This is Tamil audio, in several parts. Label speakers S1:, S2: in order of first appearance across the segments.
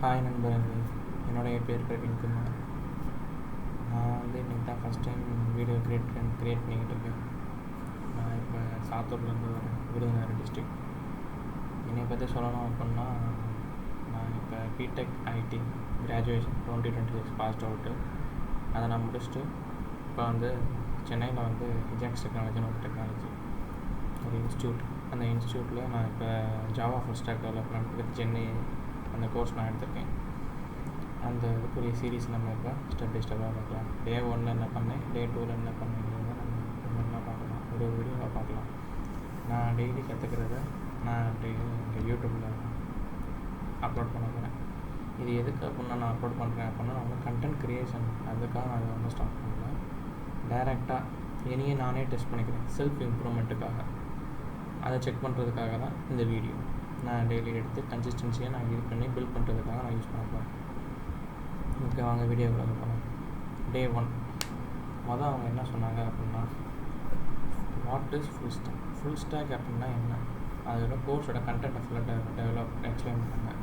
S1: ஹாய் நண்பர்களே, என்னுடைய பேர் பிரவீன்குமார். நான் இன்றைக்கி தான் ஃபஸ்ட் டைம் வீடியோ க்ரியேட் பண்ணிக்கிட்டு இருக்கேன். நான் இப்போ சாத்தூர்லேருந்து வரேன், விருதுநகர் டிஸ்ட்ரிக்ட். என்னை பற்றி சொல்லணும் அப்படின்னா, நான் இப்போ B Tech IT graduation 2026 passed out. அதை நான் முடிச்சுட்டு இப்போ சென்னையில் இஜாக்ஸ் டெக்னாலஜின்னு ஒரு டெக்னாலஜி ஒரு இன்ஸ்டியூட். அந்த இன்ஸ்டியூட்டில் நான் இப்போ Java full stock development with Chennai அந்த கோர்ஸ் நான் எடுத்திருக்கேன். அந்த இதுக்குரிய சீரீஸ் நம்ம இப்போ ஸ்டெப் பை ஸ்டெப்பாக பார்க்கலாம். டே 1 என்ன பண்ணேன், டே 2 என்ன பண்ணேங்கிறத நம்ம ஒன்றா பார்க்கலாம், ஒரு வீடியோவில் பார்க்கலாம். நான் டெய்லி கற்றுக்கிறத நான் டெய்லி இங்கே யூடியூப்பில் அப்லோட் பண்ண போகிறேன். இது எதுக்கு அப்படின்னா நான் அப்லோட் பண்ணுறேன் அப்படின்னா கண்டென்ட் க்ரியேஷன், அதுக்காக நான் அதை ஸ்டார்ட் பண்ணல. டைரெக்டாக என்னையே நானே டெஸ்ட் பண்ணிக்கிறேன், செல்ஃப் இம்ப்ரூவ்மெண்ட்டுக்காக. அதை செக் பண்ணுறதுக்காக தான் இந்த வீடியோ. நான் டெய்லி எடுத்து கன்சிஸ்டன்சியாக நான் இது பண்ணி பில்ட் பண்ணுறதுக்காக நான் யூஸ் பண்ண போகிறேன். ஓகே, வாங்க வீடியோவில் போகலாம். டே 1 அவங்க என்ன சொன்னாங்க அப்படின்னா, what is full stack. Full stack அப்படின்னா என்ன, அதோட கோர்ஸோட கண்டென்ட்டை ஃபுல்லாக எக்ஸ்பிளைன் பண்ணாங்க.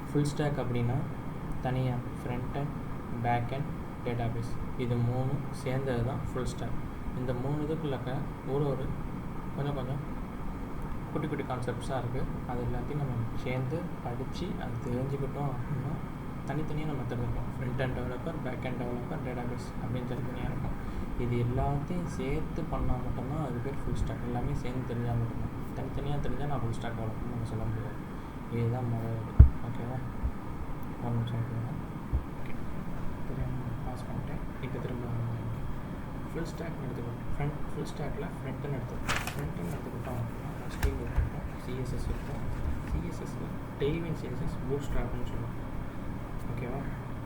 S1: ஃபுல் ஸ்டாக் அப்படின்னா தனியாக front end back end database, இது 3 சேர்ந்தது தான் ஃபுல் ஸ்டாக். இந்த 3 இதுக்குள்ளக்க ஒரு கொஞ்சம் குட்டி குட்டி கான்செப்ட்ஸாக இருக்குது. அது எல்லாத்தையும் நம்ம சேர்ந்து படித்து அது தெரிஞ்சுக்கிட்டோம் அப்படின்னா தனித்தனியாக நம்ம தெரிஞ்சுப்போம். Front end developer, back end developer, database அப்படின்னு தனித்தனியாக இருக்கும். இது எல்லாத்தையும் சேர்த்து பண்ணால் மட்டும்தான் அது பேர் ஃபுல் ஸ்டாக். எல்லாமே சேர்ந்து தெரிஞ்சால் மட்டும்தான். தனித்தனியாக தெரிஞ்சால் நான் ஃபுல் ஸ்டாக் டெவலப்மெண்ட் நம்ம சொல்ல முடியாது. இதுதான் முதல் இது. ஓகேவா, ஒரு நிமிஷம் இருக்குங்க. ஓகே, தெரியாமல் பாஸ் பண்ணிட்டேன். இப்போ திரும்ப ஃபுல் ஸ்டாக்னு எடுத்துக்கிட்டோம். ஃபுல் ஸ்டாக்கில் ஃப்ரண்ட்டுன்னு எடுத்துக்கிட்டோம் அப்படின்னா ஸ்டீம் இருக்கும், சிஎஸ்எஸ் இருக்கும். சிஎஸ்எஸ்ஸில் டெய்ல்வின் சிஎஸ்எஸ், பூட் ஸ்ட்ராப்னு சொல்லுவோம். ஓகேவா,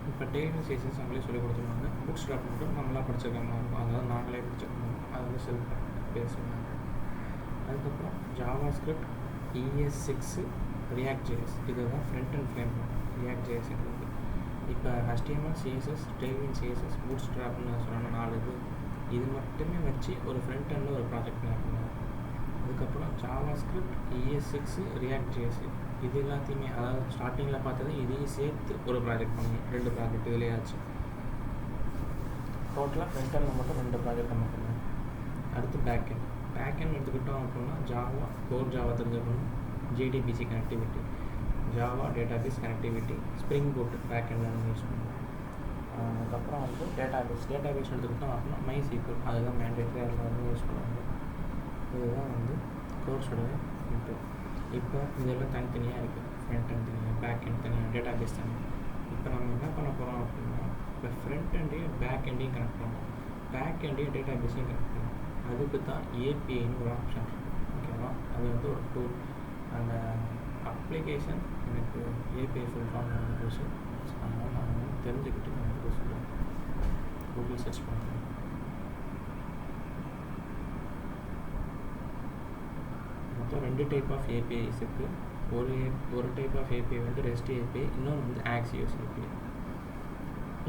S1: இப்போ டெய்ல்வின் சிஎஸ்எஸ் அவங்களே சொல்லிக் கொடுத்துருவாங்க. பூட் ஸ்ட்ராப் மட்டும் நம்மளாக படிச்சிருக்க மாதிரி இருக்கும், அதாவது நாங்களே படிச்சிருக்கோம். அது செல்ஃப் பேசுவாங்க. அதுக்கப்புறம் JavaScript, ES6, React JS, இதுதான் ஃப்ரண்ட் அண்ட் ஃப்ரேம் ரியாக்ட் ஜேஎஸ்ங்கிறது. இப்போ HTML, CSS, டெய்ல்வின் சிஎஸ்எஸ், பூட் ஸ்ட்ராப்னு சொல்லணும் 4 இது மட்டுமே வச்சு ஒரு ஃப்ரண்ட் எண்டில் ஒரு ப்ராஜெக்ட் பண்ணலாம். அதுக்கப்புறம் JavaScript, ES6, React JS, இது எல்லாத்தையுமே அதாவது ஸ்டார்டிங்கில் பார்த்தது இதையும் சேர்த்து ஒரு ப்ராஜெக்ட் பண்ணணும். 2 ப்ராஜெக்ட் இதுலேயே ஆச்சு. டோட்டலாக ஃப்ரண்ட் எண்டில் மட்டும் 2 ப்ராஜெக்ட் நம்ம பண்ணணும். அடுத்து பேக் எண்ட் எடுத்துக்கிட்டோம் அப்படின்னா ஜாவா, கோர் ஜாவா தெரிஞ்சுக்கணும், JDBC connectivity, Java database connectivity, spring boot back எண்டில் யூஸ் பண்ணணும். அதுக்கப்புறம் டேட்டாபேஸ் எடுத்துக்கிட்டோம் அப்படின்னா MySQL, அதுதான் மேண்டேட்டரி, அதில் யூஸ் பண்ணுவாங்க. இதுதான் கோர்ஸோட இன்ட்ரோ. இப்போ இதெல்லாம் தனித்தனியாக இருக்குது. ஃப்ரண்ட் எண்ட் தனியாக, பேக் எண்ட் தனியாக, டேட்டாபேஸ் தனியாக. இப்போ நம்ம என்ன பண்ண போகிறோம் அப்படின்னா, இப்போ ஃப்ரண்ட் எண்டையும் பேக் எண்டையும் கனெக்ட் பண்ணணும், பேக் எண்டையும் டேட்டாபேஸையும் கனெக்ட் பண்ணணும். அதுக்கு தான் APIன்னு ஒரு ஆப்ஷன். ஓகேவா, அது ஒரு டூல். அந்த அப்ளிகேஷன் எனக்கு API ஃபுல் ஃபார்ம் போச்சு. அதனால் நான் தெரிஞ்சுக்கிட்டு நான் சொல்லுவேன். கூகுள் சர்ச் பண்ணுறேன். மொத்தம் 2 டைப் ஆஃப் APIஸ் இருக்குது. ஒரு type of API REST API, இன்னொன்று Axios API.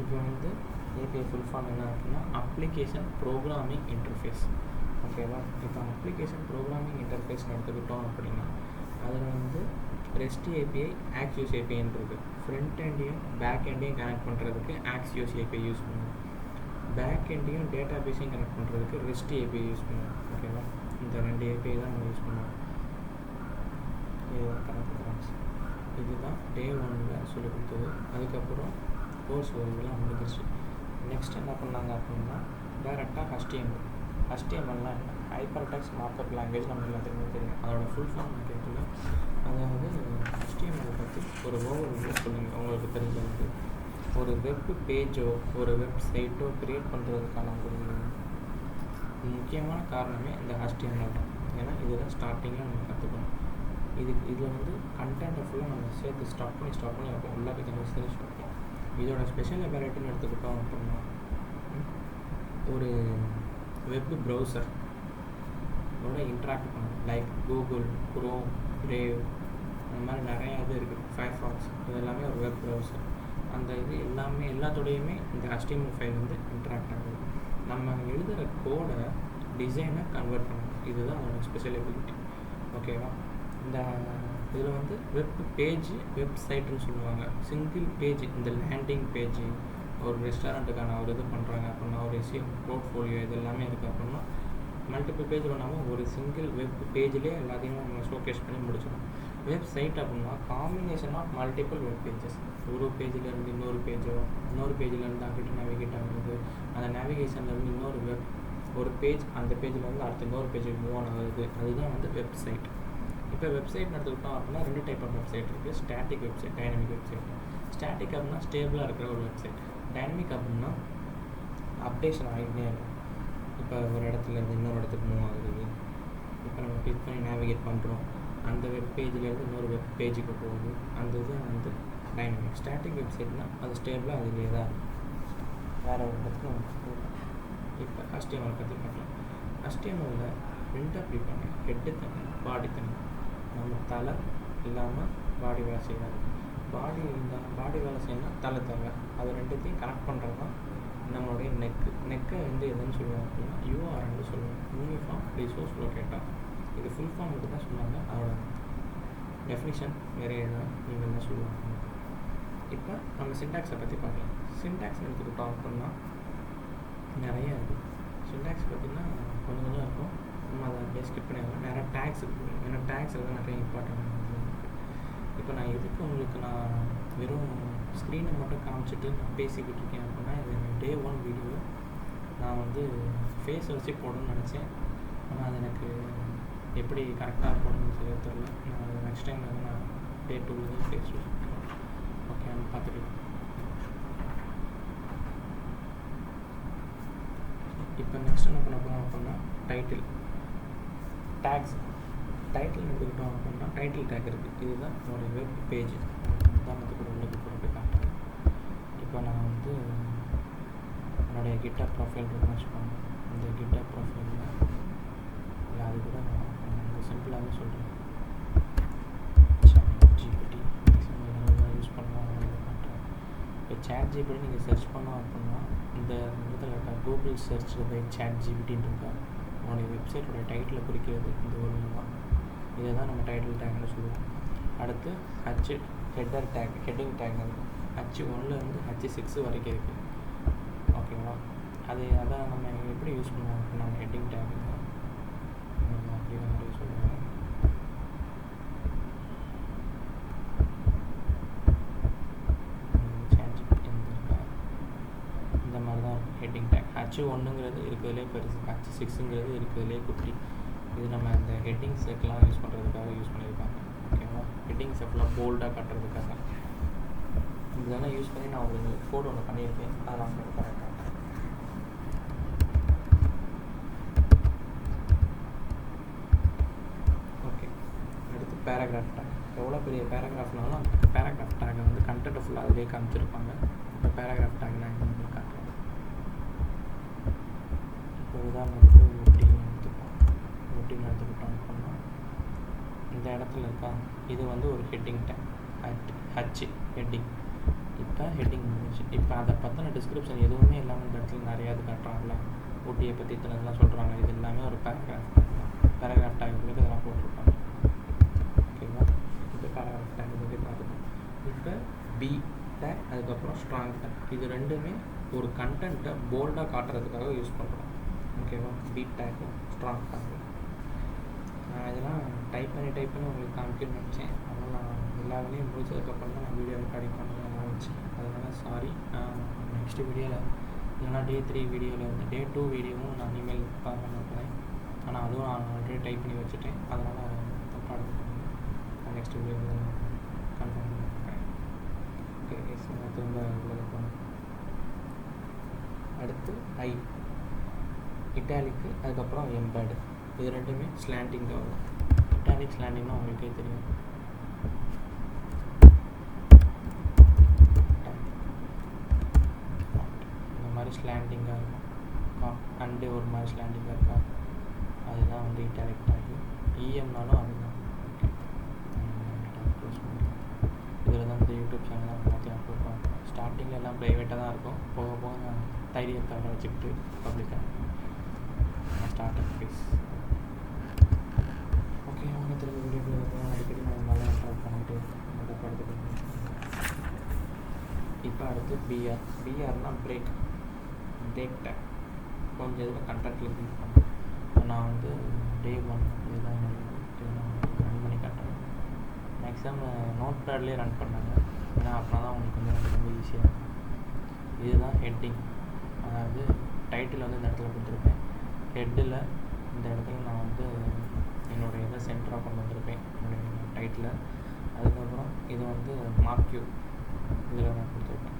S1: இப்போ API ஃபுல் ஃபார்ம் என்ன அப்படின்னா அப்ளிகேஷன் ப்ரோக்ராமிங் இன்டர்ஃபேஸ். ஓகேவா, இப்போ அப்ளிகேஷன் ப்ரோக்ராமிங் இன்டர்ஃபேஸ்னு எடுத்துக்கிட்டோம் அப்படின்னா அதில் REST API, Axios APIன்னு இருக்குது. ஃப்ரண்ட் எண்டையும் பேக் எண்டையும் கனெக்ட் பண்ணுறதுக்கு Axios API யூஸ் பண்ணுவோம். பேக் எண்டையும் டேட்டாபேஸையும் கனெக்ட் பண்ணுறதுக்கு REST API யூஸ் பண்ணுவோம். ஓகேவா, இந்த 2 API தான் நம்ம யூஸ் பண்ணுவோம். இதுதான் கனெக்ட். இதுதான் டே 1 சொல்லிக் கொடுத்தது. அதுக்கப்புறம் கோர்ஸ் இதெல்லாம் முடிஞ்சிருச்சு. நெக்ஸ்ட் என்ன பண்ணாங்க அப்படின்னா டைரெக்டாக HTMLனா என்ன, ஹைப்பர் டெக்ஸ்ட் மார்க்அப் லாங்குவேஜ் நம்ம எல்லாத்துக்குமே தெரியும். அதோட ஃபுல் ஃபார்ம் கேட்கல. அதாவது HTML பற்றி ஒரு ஓவர்வியூ சொல்லுங்கள். உங்களுக்கு தெரிஞ்சது ஒரு வெப் பேஜோ ஒரு வெப்சைட்டோ க்ரியேட் பண்ணுறதுக்கான ஒரு முக்கியமான காரணமே இந்த HTML தான். ஏன்னா இதுதான் ஸ்டார்டிங்கில் நம்ம கற்றுக்கணும். இதில் கண்டென்ட்டை ஃபுல்லாக நம்ம சேர்த்து ஸ்டாப் பண்ணி வைப்போம். உள்ளே கொஞ்சம் ஃபினிஷ் வைப்போம். இதோட ஸ்பெஷல் எபிலிட்டின்னு எடுத்துக்கிட்டோம் அப்படின்னா ஒரு வெப் ப்ரௌசர் இன்ட்ராக்ட் பண்ணும். லைக் கூகுள், குரோம், பிரேவ், அந்த மாதிரி நிறையா இது இருக்குது. ஃபயர்ஃபாக்ஸ், இது எல்லாமே ஒரு வெப் ப்ரௌசர். அந்த இது எல்லாமே எல்லாத்தோடையுமே இந்த HTML ஃபைல் இன்ட்ராக்ட் ஆகுது. நம்ம எழுதுகிற கோடை டிசைனை கன்வெர்ட் பண்ணணும். இதுதான் அதோட ஸ்பெஷல் எபிலிட்டி. ஓகேவா, இந்த இதில் வந்து வெப் பேஜ் வெப்சைட்டுன்னு சொல்லுவாங்க. சிங்கிள் பேஜ், இந்த லேண்டிங் பேஜ், ஒரு ரெஸ்டாரண்ட்டுக்கான ஒரு இது பண்ணுறாங்க அப்படின்னா, ஒரு ரெஸ்யூம் போர்ட்ஃபோலியோ இது எல்லாமே இருக்குது அப்படின்னா, மல்டிபிள் பேஜ் பண்ணாமல் ஒரு சிங்கிள் வெப் பேஜ்லேயே எல்லாத்தையும் நம்ம ஷோகேஸ் பண்ணி முடிச்சிடும். வெப்சைட் அப்படின்னா combination of multiple web pages. ஒரு பேஜிலேருந்து இன்னொரு பேஜோ, இன்னொரு பேஜிலேருந்து அங்கிட்டு நேவிகேட் ஆகுது, அந்த நேவிகேஷன்லேருந்து இன்னொரு ஒரு பேஜ், அந்த பேஜிலேருந்து அடுத்த இன்னொரு பேஜுக்கு மூவ் ஆன் ஆகுது. அதுதான் வந்து வெப்சைட். இப்போ வெப்சைட் எடுத்துக்கிட்டோம் அப்படின்னா 2 டைப் ஆஃப் வெப்சைட் இருக்குது. Static website, dynamic website. Static அப்படின்னா ஸ்டேபிளாக இருக்கிற ஒரு வெப்சைட். டைனமிக் அப்படின்னா அப்டேஷன் ஆகிட்டே இருக்கும். இப்போ ஒரு இடத்துலேருந்து இன்னொரு இடத்துக்கு மூவ் ஆகுது. இப்போ நம்ம கிளிக் பண்ணி நேவிகேட் பண்ணுறோம், அந்த வெப் பேஜிலேருந்து இன்னொரு வெப் பேஜுக்கு போகுது. அந்த இது வந்து டைனமிக். ஸ்டாட்டிக் வெப்சைட்னால் அது ஸ்டேபிளாக அதுலேயே தான் இருக்கும், வேறு ஒரு இடத்துக்கு நமக்கு போகும். இப்போ HTML பற்றி பார்க்கலாம். HTMLயில் 2 பிரிப்பாங்க, ஹெட்டு தனி, பாடி தனி. நம்ம தலை இல்லாமல் பாடி வேலை செய்யாது. பாடி இருந்தால் பாடி வேலை செய்யணும், தலை தேவை. அது ரெண்டுத்தையும் கனெக்ட் பண்ணுறது தான் நம்மளுடைய நெக்கை வந்து எதுன்னு சொல்லுவாங்க அப்படின்னா URL சொல்லுவாங்க, யூனிஃபார்ம் ரிசோர்ஸ் லொக்கேட்டர். இது ஃபுல் ஃபார்ம் மட்டும் தான் சொன்னாங்க, அதோட டெஃபினிஷன் வேறு எதாவது நீங்கள் என்ன சொல்லுவாங்க. இப்போ நம்ம சின்டாக்ஸை பற்றி பார்க்கலாம். சின்டாக்ஸ் எடுத்துக்கிட்டோம் அப்படின்னா நிறைய இருக்குது. சின்டாக்ஸ் பார்த்திங்கன்னா கொஞ்சம் இருக்கும், நம்ம அதை அப்படியே ஸ்கிப் பண்ணிடுவோம். நிறையா டேக்ஸ் இருக்குது, ஏன்னா டேக்ஸ் எல்லாம் நிறைய இம்பார்ட்டன்ட் இருக்குது. இப்போ நான் எதுக்கு உங்களுக்கு நான் வெறும் ஸ்க்ரீனை மட்டும் காமிச்சிட்டு நான் பேசிக்கிட்டு இருக்கேன் அப்படின்னா, இது Day 1 வீடியோ நான் வந்து ஃபேஸ் வச்சு போடணும்னு நினச்சேன். ஆனால் அது எனக்கு எப்படி கரெக்டாக போடணும்னு சரியாக தெரியல. நான் அது நெக்ஸ்ட் டைம் வந்து நான் Day 2 ஃபேஸ் வச்சு ஓகே நம்ம பார்த்துக்கலாம். இப்போ நெக்ஸ்ட் என்ன பண்ண போகிறோம் அப்படின்னா டைட்டில் டேக்ஸ். டைட்டில் எடுத்துக்கிட்டோம் அப்படின்னா டைட்டில் டேக் இருக்குது. இதுதான் என்னோடய வெப் பேஜ். உதாரணத்துக்கு உள்ளுக்கு போட்டு காட்டுறேன். இப்போ நான் வந்து என்னுடைய GitHub ப்ரொஃபைல் இருக்குன்னு வச்சுக்கோங்க. இந்த GitHub ப்ரொஃபைலில் இல்லை, அது கூட நான் சிம்பிளாகவே சொல்கிறேன். ChatGPT யூஸ் பண்ணலாம் காட்டுறேன். இப்போ ChatGPT நீங்கள் சர்ச் பண்ணோம் அப்படின்னா இந்த இடத்துல இருக்கா கூகுள் சர்ச்சில் போய் ChatGPTன்னு இருக்கா, உங்களுடைய வெப்சைட்டோட டைட்டில் குறிக்கிறது இந்த ஒரு தான். இதை தான் நம்ம டைட்டில் டேக்னு சொல்லுவோம். அடுத்து ஹெட்டர் டேக், ஹெட்டிங் டேக் இருக்கும். H1லேருந்து H6 வரைக்கும் இருக்குது. ஓகேவா? அதான் நம்ம எப்படி யூஸ் பண்ணுவோம் அப்படின்னா ஹெட்டிங் டேக் அப்படி மாதிரி சொல்லுவோம். இந்த மாதிரி தான் இருக்கும் ஹெட்டிங் டேக். H1ங்கிறது இருக்கிறதுலே பெருசு, H6ங்கிறது இருக்கிறதுலே குட்டி. இது நம்ம இந்த ஹெட்டிங் செட்லாம் யூஸ் பண்ணுறதுக்காக யூஸ் பண்ணியிருக்காங்க. ஓகேவா? ஹெட்டிங் செட்லாம் போல்டாக காட்டுறதுக்காக இதெல்லாம் யூஸ் பண்ணி நான் ஒரு ஃபோட்டோ ஒன்று பண்ணியிருக்கேன். அதை நான் உங்களுக்கு கரெக்டாக ஓகே. அடுத்து பேராகிராஃப் டேக். எவ்வளோ பெரிய பேராகிராஃப்னாலும் அந்த பேராகிராஃப் டேக்கை வந்து கண்டென்ட்டை ஃபுல்லாக அதிலே காமிச்சிருப்பாங்க. இப்போ பேராகிராஃப் டேக் நான் இங்கே காட்டுறேன். இப்போ உதாரணத்துக்கு ஊட்டின்னு எடுத்துக்கிட்டோம் அப்படின்னா இந்த இடத்துல இருக்கா, இது வந்து ஒரு ஹெட்டிங் டேக் ஹெட்டிங். இப்போ ஹெட்டிங் முடிஞ்சு. இப்போ அதை பற்றின டிஸ்கிரிப்ஷன் எதுவுமே இல்லாமல் இந்த இடத்துல நிறையா இது காட்டுறாங்கள, ஊட்டியை பற்றி இத்தனைலாம் சொல்கிறாங்க. இது எல்லாமே ஒரு பேராகிராஃப் டேக் இதெல்லாம் போட்டிருப்பாங்க. ஓகேவா? இப்போ பேராகிராஃப் டேக் பற்றி பார்த்துக்கோம். இப்போ பி டேக், அதுக்கப்புறம் ஸ்ட்ராங் டேக். இது ரெண்டுமே ஒரு கண்டென்ட்டை போல்டாக காட்டுறதுக்காக யூஸ் பண்ணுறோம். ஓகேவா? பி டேக்கும் ஸ்ட்ராங் டேக்கும். நான் இதெல்லாம் டைப் பண்ணி உங்களுக்கு காமிக்கணும்னு நினச்சேன். ஆனால் நான் எல்லா வேலையும் முடிச்சதுக்கப்புறம் தான் நான் வீடியோ ரெக்கார்டிங் பண்ணணும்னு நினச்சேன். அதனால் சாரி. நெக்ஸ்ட் வீடியோவில் இல்லைனா Day 3 வீடியோவில் வந்து Day 2 வீடியோவும் நான் இனிமேல் பண்ண போகிறேன். ஆனால் அதுவும் நான் ஆல்ரெடி டைப் பண்ணி வச்சுட்டேன். அதனால் தப்பாக நான் நெக்ஸ்ட் வீடியோவில் கன்ஃபார்ம் பண்ணிக்கிறேன். ஓகே, நான் திரும்ப உள்ள போனேன். அடுத்து இட்டாலிக்கு, அதுக்கப்புறம் எம்பேடு. இது ரெண்டுமே ஸ்லாண்டிங் தான் வரும். இட்டாலிக் ஸ்லாண்டிங்னா உங்களுக்கே தெரியும். இந்த மாதிரி ஸ்லாண்டிங்காக இருக்கும், அண்டு ஒரு மாதிரி ஸ்லாண்டிங்காக இருக்கா, அதுதான் வந்து இட்டாலிக் டேக். இஎம்னாலும் அதுதான். இதில் தான் இந்த யூடியூப் சேனல் தான் எல்லாத்தையும் அப்லோட் பண்ணுறோம். ஸ்டார்டிங்கில் எல்லாம் ப்ரைவேட்டாக தான் இருக்கும், போக போக நான் தைரியத்தை வச்சுக்கிட்டு பப்ளிக்காக start up face. Okay, okay, அவங்க திரும்ப வீடியோக்குள்ள போனால் அடிக்கடி நம்ம நல்லா இன்ட்ராக்ட் பண்ணிட்டு நல்லா படுத்துட்டு. இப்போ அடுத்து பிஆர்னால் பிரேக் டேக் கொஞ்சம் இதில் கண்டென்ட்டில் யூஸ் பண்ணுறேன். நான் வந்து டே 1 இதுதான் நான் ரன் பண்ணி காட்டுறேன். மேக்ஸிமம் நோட் பேட்லேயே ரன் பண்ணாங்க, ஏன்னா அப்படின்னா தான் உங்களுக்கு வந்து ரொம்ப ஈஸியாக இருக்கும். இதுதான் ஹெட்டிங், அதாவது டைட்டில் வந்து இந்த இடத்துல கொடுத்துருப்பேன். ஹெட்டில் இந்த இடத்துல நான் வந்து என்னுடைய இதை சென்டராக கொண்டு வந்திருப்பேன் என்னுடைய டைட்டில். அதுக்கப்புறம் இது வந்து மார்க்யூ இதில் நான் கொடுத்துருப்பேன்.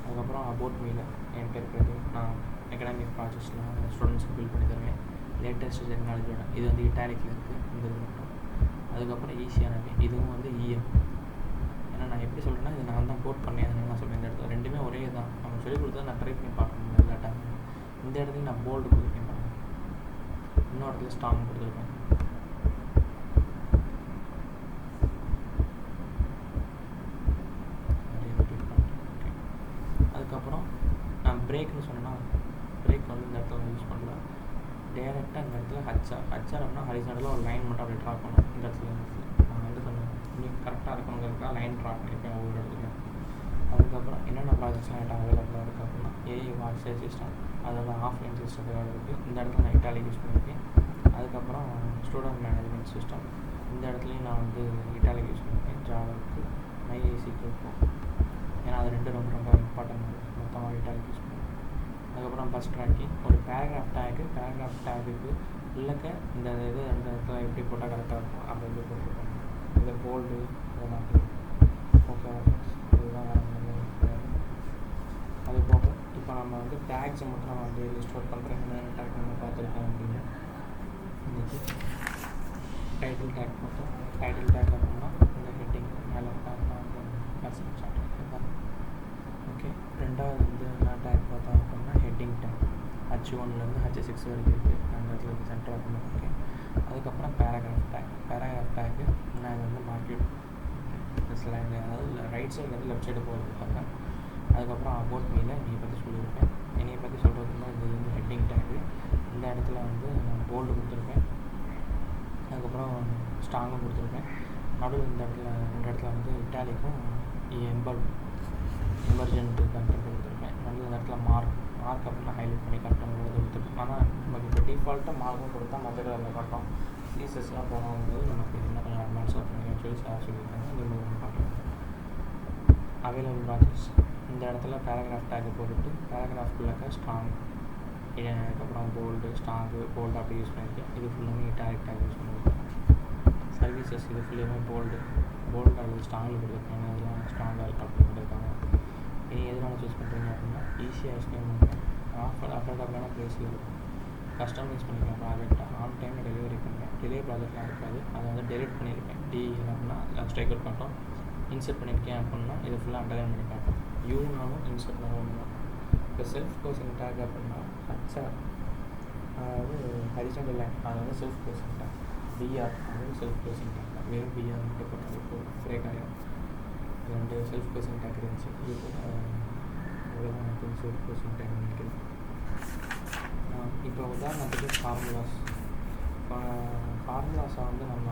S1: அதுக்கப்புறம் அபவுட் மீல என் பேர் இருக்கிறது நான் அகாடமிக் ப்ராஜெக்ட்ஸ்லாம் ஸ்டூடெண்ட்ஸ்க்கு பில்ட் பண்ணி தருவேன் லேட்டஸ்ட் டெக்னாலஜியோட. இது வந்து இட்டாலிக்கில் இருக்குது இந்த இது மட்டும். அதுக்கப்புறம் ஈஸியானது இதுவும் வந்து இஎம். ஏன்னா நான் எப்படி சொல்கிறேன்னா, இது நான் தான் கோட் பண்ணேன், அதனால நான் சொல்கிறேன். இந்த இடத்துல ரெண்டுமே ஒரே தான், அவங்க சொல்லிக் கொடுத்தா நான் ட்ரை பண்ணி பார்க்கணும் இல்லாட்டா. இந்த இடத்துல நான் போல்டு கொடுத்துருக்கேன், இன்னொரு இடத்துல ஸ்ட்ராங் கொடுத்துருக்கேன். அதுக்கப்புறம் நான் பிரேக்னு சொன்னேன்னா, பிரேக் வந்து இந்த இடத்துல யூஸ் பண்ணல. டேரெக்டாக இந்த இடத்துல ஹச்ஆர் அப்படின்னா ஹரிசாண்டலாக ஒரு லைன் மட்டும் அப்படியே ட்ரா பண்ணணும். இந்த இடத்துல நான் வந்து சொன்னேன் இன்னைக்கு கரெக்டாக இருக்கணுங்கிறதுக்காக லைன் ட்ரா பண்ணியிருப்பேன் ஒவ்வொரு இடத்துலையும். அதுக்கப்புறம் என்னென்ன ப்ராஜெக்ட்ஸ்லாம் என்கிட்ட அவைலபிளாக இருக்குது அப்படின்னா, ஏஐ வாட்ஸ் சிஸ்டம், அதெல்லாம் ஆஃப்லைன் சிஸ்டம் இருக்குது. இந்த இடத்துல நான் இட்டாலிக் யூஸ் பண்ணியிருக்கேன். அதுக்கப்புறம் ஸ்டூடெண்ட் மேனேஜ்மெண்ட் சிஸ்டம், இந்த இடத்துலையும் நான் வந்து இட்டாலிக் யூஸ் பண்ணியிருக்கேன். ஜாவாவுக்கு MySQL, ஏன்னா அது ரெண்டு ரொம்ப ரொம்ப இம்பார்ட்டன்ட், மொத்தமாக இட்டாலிக் யூஸ் பண்ணுவேன். அதுக்கப்புறம் பஸ் ட்ராக்கிங், ஒரு பேராகிராஃப் டேகுக்கு இல்லைக்க இந்த இது ரெண்டு இடத்துல எப்படி போட்டால் கரெக்டாக இருக்கும் அப்படி இது போட்டுருக்கோம். இந்த போல்டு இதெல்லாம் ஓகே, இதுதான். அது போக இப்போ நம்ம வந்து டேக்ஸை மட்டும் நம்ம வந்து லிஸ்ட் பண்ணுறேன். என்னென்ன டேக் நம்ம பார்த்துருக்கோம் அப்படின்னு இன்றைக்கி டைட்டில் டேக் மட்டும். டைட்டில் டேக் அப்படின்னா இந்த ஹெட்டிங் மேலே பர்சன்ட் சார்ட் தான். ஓகே, ரெண்டாவது வந்து என்ன டேக் பார்த்தோம் அப்படின்னா ஹெட்டிங் டேக். H1லேருந்து H6 வரைக்கும் இருக்குது, அந்த இடத்துல சென்டராக பண்ணியிருக்கேன். அதுக்கப்புறம் பேராகிராஃப் டேக்கு நான் இது வந்து மார்க்கெட் ஸ்லைடு, அதாவது ரைட் சைட்லேருந்து லெஃப்ட் சைடு போகிறதுக்காக. அதுக்கப்புறம் அபவுட் மீல என்னையை பற்றி சொல்லியிருப்பேன். என்னையை பற்றி சொல்கிறதுனா இது வந்து ஹெட்டிங் டேக்கு. இந்த இடத்துல வந்து நான் போல்டு கொடுத்துருப்பேன். அதுக்கப்புறம் ஸ்ட்ராங்கும் கொடுத்துருப்பேன். நடுவில் இந்த இடத்துல வந்து இட்டாலிக்கும் எமர்ஜென்ட் கண்டென்ட் கொடுத்துருப்பேன். நடுவில் இந்த இடத்துல மார்க் அப்படின்னா ஹைலைட் பண்ணி கரெக்டாக கொடுத்துருப்பேன். ஆனால் நமக்கு இப்போ டிஃபால்ட்டாக மார்க்கும் கொடுத்தா மற்ற கலரில் காட்டும். சீசஸ்லாம் போகும்போது நமக்கு இன்னும் கொஞ்சம் அட்வான்ஸாக பண்ணி சொல்லி சார் சொல்லியிருக்காங்க. நீங்கள் பார்க்கலாம். அவைலபிள் ப்ராஜெக்ட்ஸ், இந்த இடத்துல பேராகிராஃப் டேக் போட்டுட்டு பேராகிராஃப்குள்ளே ஸ்ட்ராங், அதுக்கப்புறம் போல்டு அப்படி யூஸ் பண்ணியிருக்கேன். இது ஃபுல்லாமே இட்டாலிக் டேக் யூஸ் பண்ணியிருக்கேன். சர்வீசஸ் இது ஃபுல்லுமே போல்டு அல்லது ஸ்ட்ராங்கில் கொடுத்துருக்கேன். இதெல்லாம் ஸ்ட்ராங்காக இருக்குது அப்படின்னு கொடுத்துருக்காங்க. இனி எதனால சூஸ் பண்ணுறீங்க அப்படின்னா ஈஸியாக எக்ஸ்பிளைன் பண்ணுவேன். அஃபோர்டபுளான ப்ரைஸில் இருக்கும். கஸ்டமைஸ் பண்ணிக்கலாம் ப்ராஜெக்டை, ஆன் டைமில் டெலிவரி பண்ணுவேன். டிலே ப்ராஜெக்ட்லாம் இருக்காது, அதை வந்து டெலிட் பண்ணியிருக்கேன். அப்படின்னா ஸ்ட்ரைக் அவுட் காட்டும். இன்சர்ட் பண்ணியிருக்கேன் அப்படின்னா இதை ஃபுல்லாக அண்டர்லைன் பண்ணி காட்டும். யூனாலும் இன்சர்ட் பண்ணணும். இப்போ செல்ஃப் கோசிங் டேக் அப்படின்னா ஹச்ஆர், அதாவது ஹரிசாண்டல் லைன், அது வந்து செல்ஃப் கோசிங் டேக். பிஆர் அதாவது செல்ஃப் கோசிங் டேக் தான். வெறும் பிஆர் மட்டும் போட்டால் இப்போ பிரேக் ஆகிடும். ரெண்டு செல்ஃப் கோசிங் டேக் இருந்துச்சு, இது கூட அவ்வளோதான். எனக்கு செல்ஃப் கோசிங் டேக் நினைக்கிறேன். இப்போ உதாரணத்துக்கு ஃபார்முலாஸை வந்து நம்ம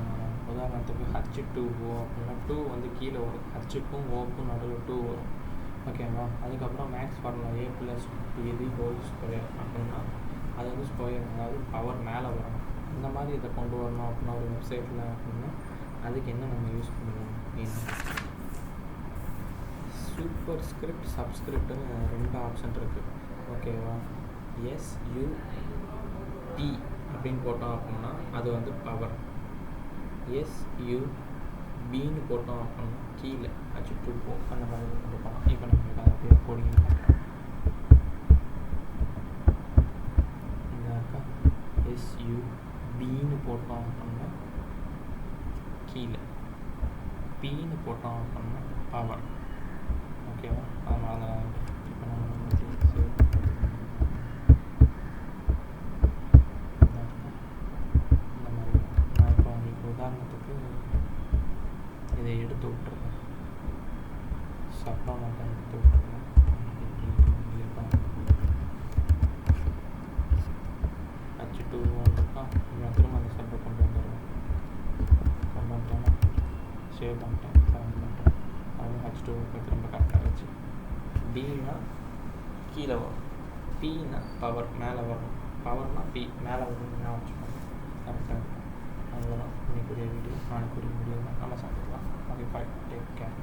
S1: உதாரணத்துக்கு H2O அப்படின்னா 2 வந்து கீழே வரும், H2க்கும் ஓக்கும் நடுவில் 2 வரும், ஓகேவா. அதுக்கப்புறம் மேக்ஸ் ஃபார்முலா A+B² அப்படின்னா அது வந்து ஸ்கொயர், அதாவது பவர் மேலே வரும். இந்த மாதிரி இதை கொண்டு வரணும் அப்படின்னா ஒரு வெப்சைட்டில் அப்படின்னா அதுக்கு என்ன நம்ம யூஸ் பண்ணுவோம் அப்படின்னு சூப்பர் ஸ்கிரிப்ட் சப்ஸ்கிரிப்ட்னு ரெண்டு ஆப்ஷன் இருக்குது, ஓகேவா. SUP அப்படின்னு போட்டோம் அப்படின்னா அது வந்து பவர். SUBன்னு போட்டோம் அப்படின்னா கீழே H2O அந்த மாதிரி கொண்டு போகலாம். இப்போ நம்மளுக்கு அதை அப்படியே கோடிங் பண்ணுறோம். இந்த SUBன்னு போட்டோம் அப்படின்னா கீழே, Pன்னு போட்டோம் அப்படின்னா பவர், ஓகேவா. அதனால தான் இப்போ நம்ம உதாரணத்துக்கு இதை எடுத்து விட்டுருக்கேன், சப்பா மட்டும் எடுத்து விட்டுருக்கேன். H2O இருக்கா, திரும்ப அந்த சப்பை கொண்டு வந்துடுறேன். பண்ணிட்டேன்னா சேவ் பண்ணிட்டேன், செலக்ட் பண்ணிட்டேன். அது H2 திரும்ப கரெக்டாக வச்சு. Dனா கீழே வரும், Pனா பவர் மேலே வரும், பவர்னா P மேலே வரும். நான் வச்சுக்கோங்க, கரெக்டாக இருக்கும். அவ்வளோதான் இன்னைக்குரிய வீடியோ. நாளைக்குரிய வீடியோ தான் நம்ம சந்திக்கலாம். Okay, bye, take care.